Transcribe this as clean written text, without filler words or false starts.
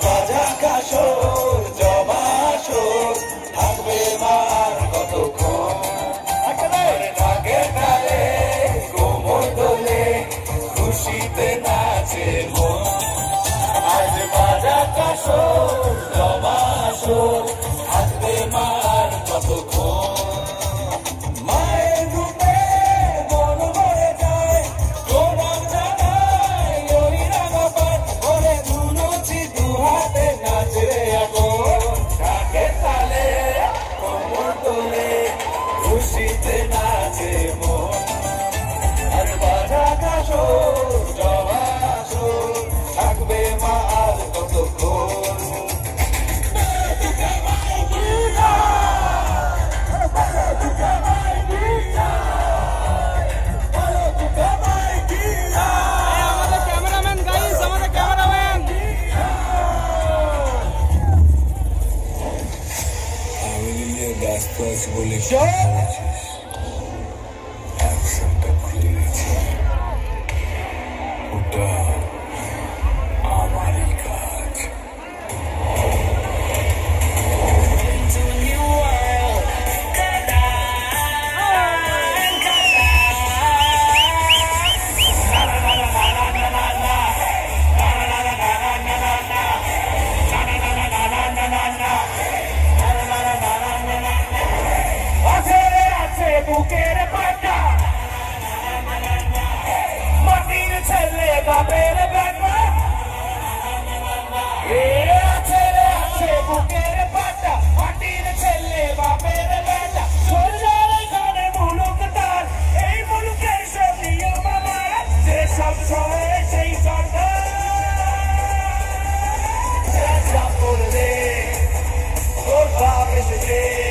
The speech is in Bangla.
বাজা কাশর জমা আসর থাকবে মার কতক্ষণ ঢাকে তালে কোমর দোলে খুশিতে নাচে মন আজ বাজা কাশর জমা আসর থাকবে মার কতক্ষণ খুশিতে নাচে মন আর বাজা কাশর জমা আসর থাকবে মা আর কতক্ষণ ব্যস্ত আছি বলে অ্যাকশনটা খুলে গেছে ওটা আমারই কাজ বুকের পাটা মাটির ছেলে বাপের বেটা আছে বুকের পাটা মাটির ছেলে বাপের বেটা সোনার ঘরে মুলুক তার এই মুলুকের সব নিয়ম আমার যে সব ছয় সেই সরকার করবে ওর বাপ এসেছে